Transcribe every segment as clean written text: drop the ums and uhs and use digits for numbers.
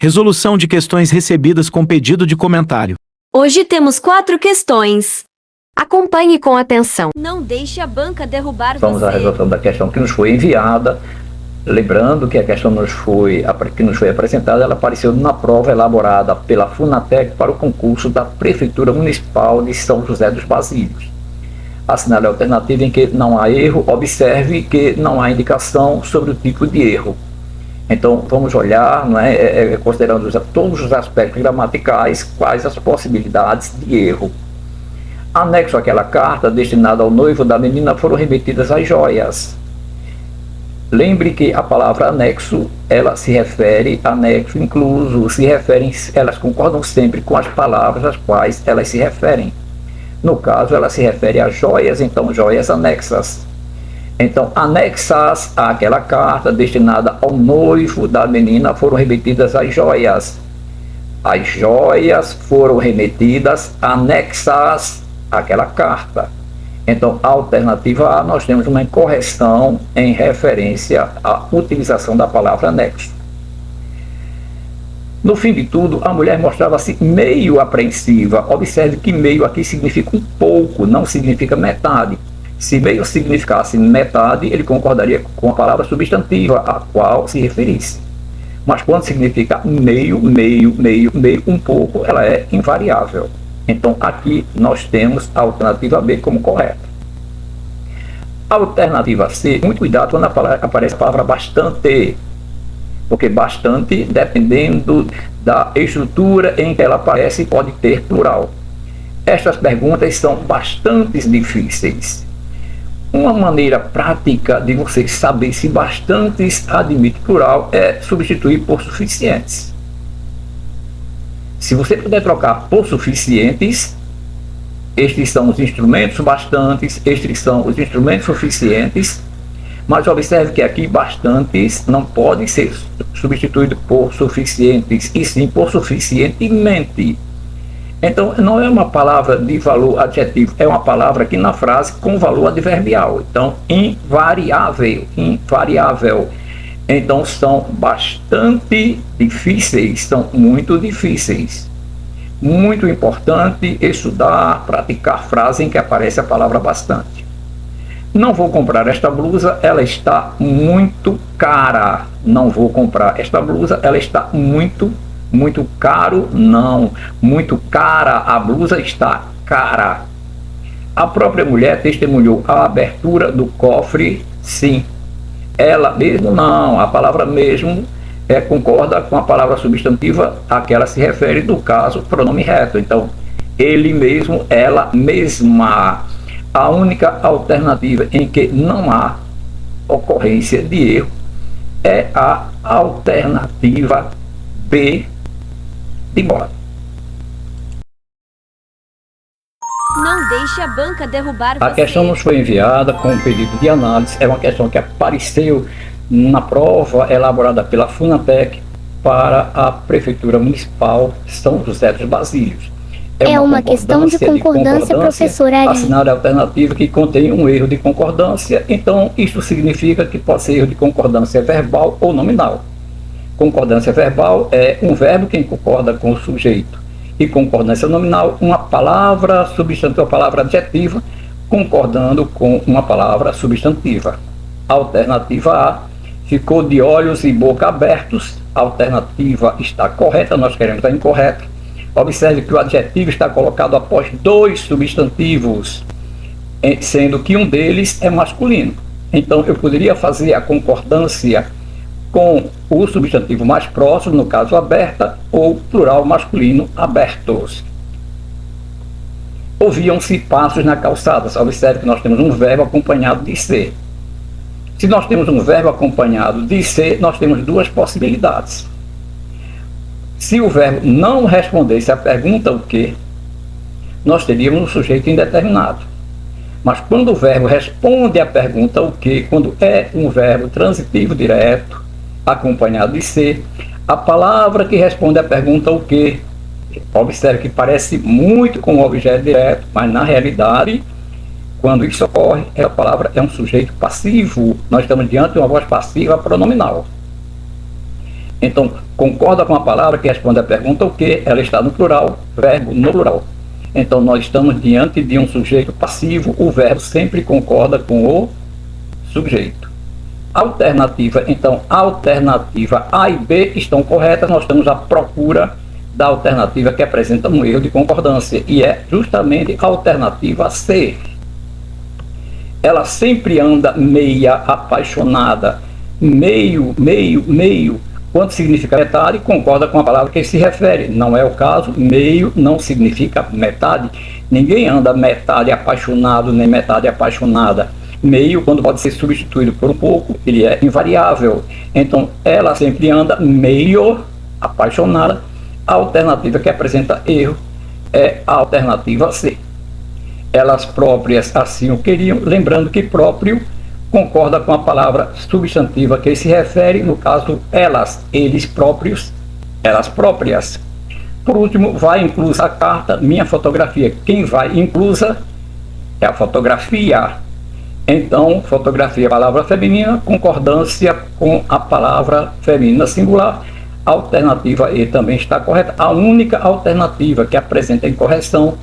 Resolução de questões recebidas com pedido de comentário. Hoje temos 4 questões. Acompanhe com atenção. Não deixe a banca derrubar Vamos à você. resolução da questão que nos foi enviada. Lembrando que a questão que nos foi apresentada, ela apareceu na prova elaborada pela Funatec para o concurso da Prefeitura Municipal de São José dos Basílios. Assinale a alternativa em que não há erro, observe que não há indicação sobre o tipo de erro. Então vamos olhar, considerando todos os aspectos gramaticais, quais as possibilidades de erro. Anexo àquela carta destinada ao noivo da menina foram remetidas as joias. Lembre que a palavra anexo, ela se refere, anexo, incluso, elas concordam sempre com as palavras às quais elas se referem. No caso, ela se refere a joias, então joias anexas. Então, anexas àquela carta destinada ao noivo da menina foram remetidas as joias. As joias foram remetidas anexas àquela carta. Então, a alternativa A, nós temos uma incorreção em referência à utilização da palavra anexo. No fim de tudo, a mulher mostrava-se meio apreensiva. Observe que meio aqui significa um pouco, não significa metade. Se meio significasse metade, ele concordaria com a palavra substantiva a qual se referisse. Mas quando significa meio, um pouco, ela é invariável. Então, aqui nós temos a alternativa B como correta. A alternativa C, muito cuidado quando aparece a palavra bastante, porque bastante, dependendo da estrutura em que ela aparece, pode ter plural. Estas perguntas são bastante difíceis. Uma maneira prática de você saber se bastantes admite plural é substituir por suficientes. Se você puder trocar por suficientes, estes são os instrumentos bastantes, estes são os instrumentos suficientes, mas observe que aqui bastantes não pode ser substituído por suficientes, e sim por suficientemente. Então, não é uma palavra de valor adjetivo, é uma palavra aqui na frase com valor adverbial. Então, invariável. Então, são bastante difíceis, são muito difíceis. Muito importante estudar, praticar frase em que aparece a palavra bastante. Não vou comprar esta blusa, ela está muito cara. Não vou comprar esta blusa, ela está muito caro, não. Muito cara, a blusa está cara. A própria mulher testemunhou a abertura do cofre, sim. Ela mesmo não, a palavra mesmo concorda com a palavra substantiva a que ela se refere, do caso pronome reto. Então, ele mesmo, ela mesma. A única alternativa em que não há ocorrência de erro é a alternativa B de bola. Não deixe a banca derrubar você. A questão nos foi enviada com um pedido de análise. É uma questão que apareceu na prova elaborada pela Funatec para a Prefeitura Municipal São José dos Basílios. É uma questão de concordância, professor Ari. Assinale a alternativa que contém um erro de concordância. Então, isso significa que pode ser erro de concordância verbal ou nominal. Concordância verbal é um verbo que concorda com o sujeito. E concordância nominal, uma palavra substantiva, uma palavra adjetiva, concordando com uma palavra substantiva. Alternativa A, ficou de olhos e boca abertos. A alternativa está correta, nós queremos a incorreta. Observe que o adjetivo está colocado após 2 substantivos, sendo que um deles é masculino. Então, eu poderia fazer a concordância com o substantivo mais próximo, no caso aberta, ou plural masculino, abertos. Ouviam-se passos na calçada. Observe que nós temos um verbo acompanhado de ser. Se nós temos um verbo acompanhado de ser, nós temos 2 possibilidades. Se o verbo não respondesse à pergunta o que, nós teríamos um sujeito indeterminado. Mas quando o verbo responde à pergunta o que, quando é um verbo transitivo direto, acompanhado de ser, a palavra que responde à pergunta o que, observe que parece muito com o objeto direto, mas na realidade, quando isso ocorre, a palavra é um sujeito passivo. Nós estamos diante de uma voz passiva pronominal. Então, concorda com a palavra que responde a pergunta o que? Ela está no plural, verbo no plural. Então, nós estamos diante de um sujeito passivo, o verbo sempre concorda com o sujeito. Alternativa, então, alternativa A e B estão corretas, nós estamos à procura da alternativa que apresenta um erro de concordância, e é justamente a alternativa C. Ela sempre anda meia apaixonada, meio, quando significa metade, concorda com a palavra que se refere. Não é o caso, meio não significa metade. Ninguém anda metade apaixonado, nem metade apaixonada. Meio, quando pode ser substituído por um pouco, ele é invariável. Então, ela sempre anda meio apaixonada. A alternativa que apresenta erro é a alternativa C. Elas próprias assim o queriam, lembrando que próprio concorda com a palavra substantiva que se refere, no caso, elas, eles próprios, elas próprias. Por último, vai inclusa a carta, minha fotografia. Quem vai inclusa é a fotografia. Então, fotografia, palavra feminina, concordância com a palavra feminina singular. A alternativa E também está correta. A única alternativa que apresenta incorreção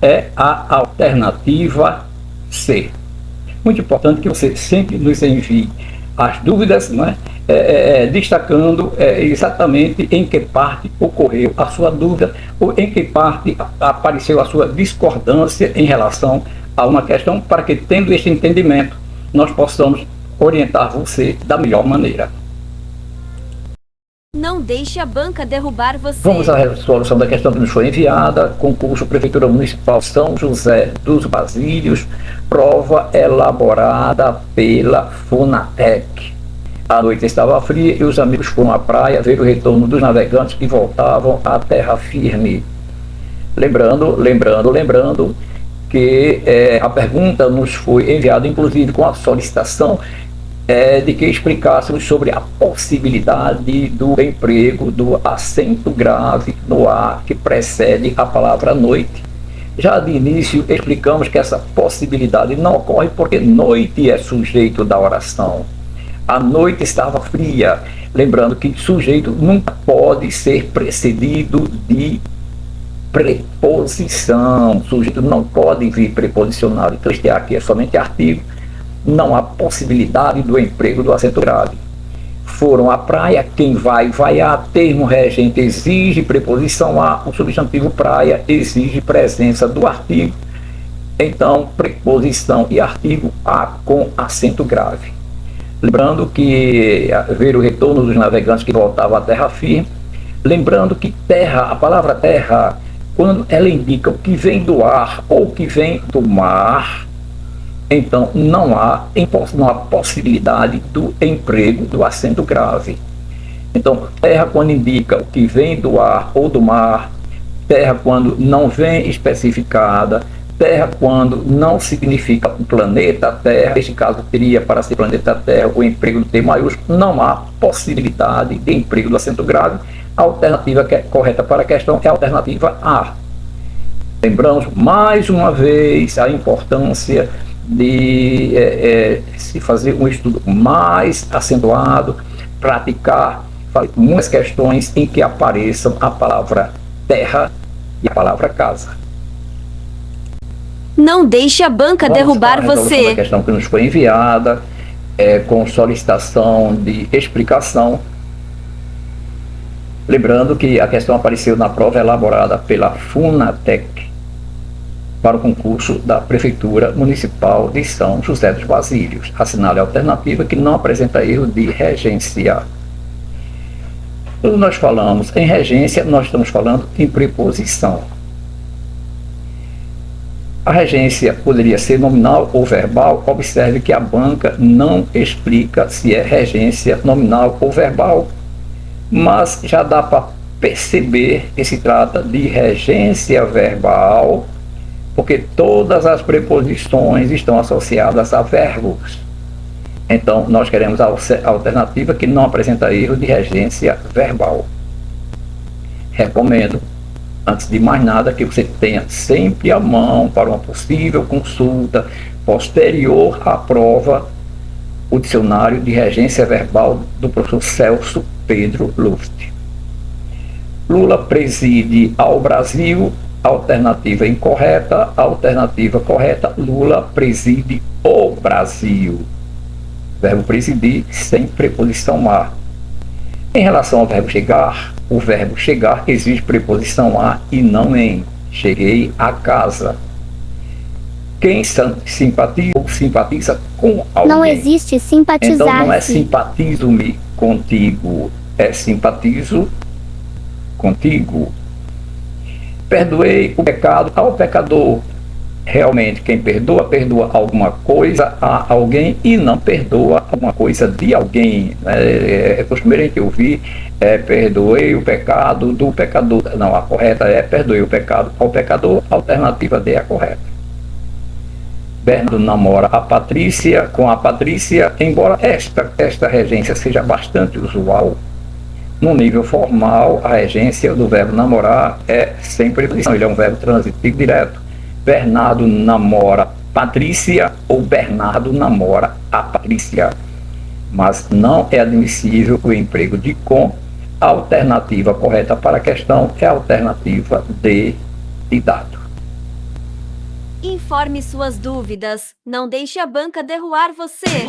é a alternativa C. Muito importante que você sempre nos envie as dúvidas, né? Destacando exatamente em que parte ocorreu a sua dúvida ou em que parte apareceu a sua discordância em relação a uma questão, para que, tendo este entendimento, nós possamos orientar você da melhor maneira. Não deixe a banca derrubar você. Vamos à resolução da questão que nos foi enviada. Concurso Prefeitura Municipal São José dos Basílios, prova elaborada pela Funatec. A noite estava fria e os amigos foram à praia ver o retorno dos navegantes que voltavam à terra firme. Lembrando que a pergunta nos foi enviada, inclusive com a solicitação de que explicássemos sobre a possibilidade do emprego do acento grave no A que precede a palavra noite. Já de início explicamos que essa possibilidade não ocorre porque noite é sujeito da oração. A noite estava fria. Lembrando que sujeito nunca pode ser precedido de preposição. Sujeito não pode vir preposicionado. Então este aqui é somente artigo. Não há possibilidade do emprego do acento grave. Foram à praia, quem vai, vai a. Termo regente exige preposição a. O substantivo praia exige presença do artigo. Então, preposição e artigo a com acento grave. Lembrando que ver o retorno dos navegantes que voltavam à terra firme. Lembrando que terra, a palavra terra, quando ela indica o que vem do ar ou o que vem do mar, então não há possibilidade do emprego do acento grave. Então, terra quando indica o que vem do ar ou do mar, terra quando não vem especificada, terra quando não significa o planeta Terra, neste caso teria para ser planeta Terra o emprego do T maiúsculo, não há possibilidade de emprego do acento grave. A alternativa que é correta para a questão é a alternativa A. Lembramos mais uma vez a importância de se fazer um estudo mais acentuado, praticar, fazer muitas questões em que apareçam a palavra terra e a palavra casa. Não deixe a banca derrubar você. A questão que nos foi enviada com solicitação de explicação. Lembrando que a questão apareceu na prova elaborada pela Funatec para o concurso da Prefeitura Municipal de São José dos Basílios. Assinale a alternativa que não apresenta erro de regência. Quando nós falamos em regência, nós estamos falando em preposição. A regência poderia ser nominal ou verbal. Observe que a banca não explica se é regência nominal ou verbal, mas já dá para perceber que se trata de regência verbal, porque todas as preposições estão associadas a verbos. Então, nós queremos a alternativa que não apresenta erro de regência verbal. Recomendo, antes de mais nada, que você tenha sempre à mão para uma possível consulta posterior à prova o dicionário de regência verbal do professor Celso Pedro Luft. Lula preside ao Brasil, alternativa incorreta, alternativa correta, Lula preside o Brasil. Verbo presidir sem preposição a. Em relação ao verbo chegar, o verbo chegar exige preposição a e não em. Cheguei a casa. Quem simpatiza ou simpatiza com alguém. Não existe simpatizar-se. Então não é simpatizo-me contigo, é simpatizo contigo. Perdoei o pecado ao pecador. Realmente, quem perdoa, perdoa alguma coisa a alguém e não perdoa alguma coisa de alguém. É costumeiro a gente ouvir, perdoei o pecado do pecador. Não, a correta é perdoei o pecado ao pecador, a alternativa D é a correta. Bernardo namora a Patrícia, com a Patrícia, embora esta regência seja bastante usual. No nível formal, a regência do verbo namorar é sem preposição, ele é um verbo transitivo direto. Bernardo namora Patrícia ou Bernardo namora a Patrícia. Mas não é admissível o emprego de com. A alternativa correta para a questão é a alternativa D de dado. Informe suas dúvidas. Não deixe a banca derrubar você.